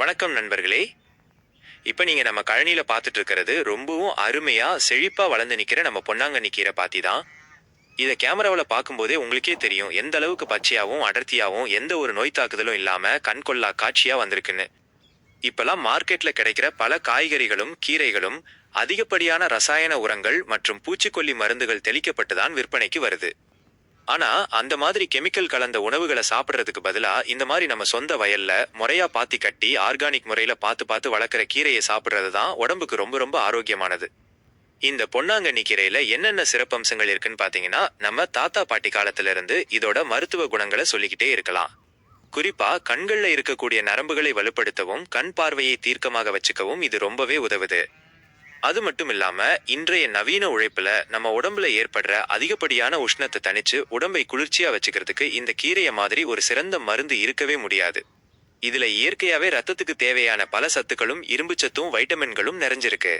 வணக்கம் நண்பர்களே. இப்ப நீங்க நம்ம கழனியில பார்த்துட்டு இருக்கிறது ரொம்பவும் அருமையா செழிப்பா வளர்ந்து நிக்கிற நம்ம பொன்னாங்கண்ணி கீரை பாத்தி தான். இத கேமராவுல பார்க்கும்போதே உங்களுக்கே தெரியும் எந்த அளவுக்கு பச்சையாவும் அடர்த்தியாவும் எந்த ஒரு நோய் தாக்குதலும் இல்லாம கண்கொள்ளா காட்சியா வந்திருக்குன்னு. இப்பெல்லாம் மார்க்கெட்ல கிடைக்கிற பல காய்கறிகளும் கீரைகளும் அதிகப்படியான ரசாயன உரங்கள் மற்றும் பூச்சிக்கொல்லி மருந்துகள் தெளிக்கப்பட்டு தான் விற்பனைக்கு வருது. ஆனா அந்த மாதிரி கெமிக்கல் கலந்த உணவுகளை சாப்பிடுறதுக்கு பதிலா இந்த மாதிரி நம்ம சொந்த வயல்ல முறையா பாத்தி கட்டி ஆர்கானிக் முறையில பார்த்து பார்த்து வளர்க்குற கீரையை சாப்பிடுறது தான் உடம்புக்கு ரொம்ப ரொம்ப ஆரோக்கியமானது. இந்த பொன்னாங்கண்ணி கீரையில என்னென்ன சிறப்பம்சங்கள் இருக்குன்னு பாத்தீங்கன்னா, நம்ம தாத்தா பாட்டி காலத்துல இருந்து இதோட மருத்துவ குணங்களை சொல்லிக்கிட்டே இருக்கலாம். குறிப்பா கண்கள்ல இருக்கக்கூடிய நரம்புகளை வலுப்படுத்தவும் கண் பார்வையை தீர்க்கமாக வச்சுக்கவும் இது ரொம்பவே உதவுது. அது மட்டும் இல்லாம இன்றைய நவீன உழைப்புல நம்ம உடம்புல ஏற்படுற அதிகப்படியான உஷ்ணத்தை தணிச்சு உடம்பை குளிர்ச்சியா வச்சுக்கிறதுக்கு இந்த கீரைய மாதிரி ஒரு சிறந்த மருந்து இருக்கவே முடியாது. இதுல இயற்கையாவே ரத்தத்துக்கு தேவையான பல சத்துக்களும் இரும்பு சத்தும் வைட்டமின்களும் நிறைஞ்சிருக்கு.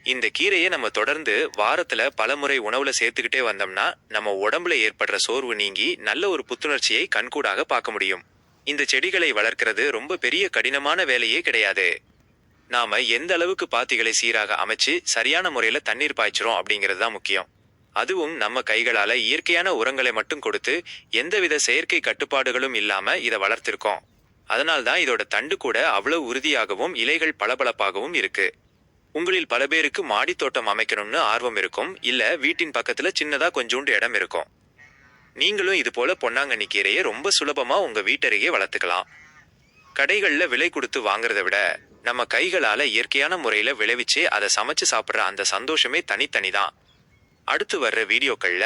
இந்த கீரையை நம்ம தொடர்ந்து வாரத்துல பலமுறை உணவுல சேர்த்துக்கிட்டே வந்தோம்னா நம்ம உடம்புல ஏற்படுற சோர்வு நீங்கி நல்ல ஒரு புத்துணர்ச்சியை கண்கூடாக பார்க்க முடியும். இந்த செடிகளை வளர்க்கிறது ரொம்ப பெரிய கடினமான வேலையே கிடையாது. நாம எந்த அளவுக்கு பாத்திகளை சீராக அமைச்சு சரியான முறையில தண்ணீர் பாய்ச்சுறோம் அப்படிங்கிறது தான் முக்கியம். அதுவும் நம்ம கைகளால இயற்கையான உரங்களை மட்டும் கொடுத்து எந்தவித செயற்கை கட்டுப்பாடுகளும் இல்லாம இதை வளர்த்திருக்கோம். அதனால்தான் இதோட தண்டு கூட அவ்வளவு உறுதியாகவும் இலைகள் பளபளப்பாகவும் இருக்கு. உங்களில் பல பேருக்கு மாடி தோட்டம் அமைக்கணும்னு ஆர்வம் இருக்கும், இல்ல வீட்டின் பக்கத்துல சின்னதா கொஞ்சோண்டு இடம் இருக்கும். நீங்களும் இது போல பொன்னாங்கண்ணி கீரையை ரொம்ப சுலபமா உங்க வீட்டருகே வளர்த்துக்கலாம். கடைகள்ல விலை கொடுத்து வாங்குறத விட நம்ம கைகளால இயற்கையான முறையில விளைவிச்சு அதை சமைச்சு சாப்பிடுற அந்த சந்தோஷமே தனித்தனிதான். அடுத்து வர்ற வீடியோக்கள்ல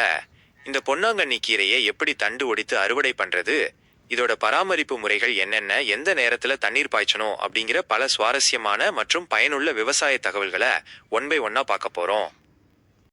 இந்த பொன்னாங்கண்ணி கீரையை எப்படி தண்டு ஒடித்து அறுவடை பண்றது, இதோட பராமரிப்பு முறைகள் என்னென்ன, எந்த நேரத்துல தண்ணீர் பாய்ச்சணும் அப்படிங்கிற பல சுவாரஸ்யமான மற்றும் பயனுள்ள விவசாய தகவல்களை ஒன் பை ஒன்னா பார்க்க போறோம்.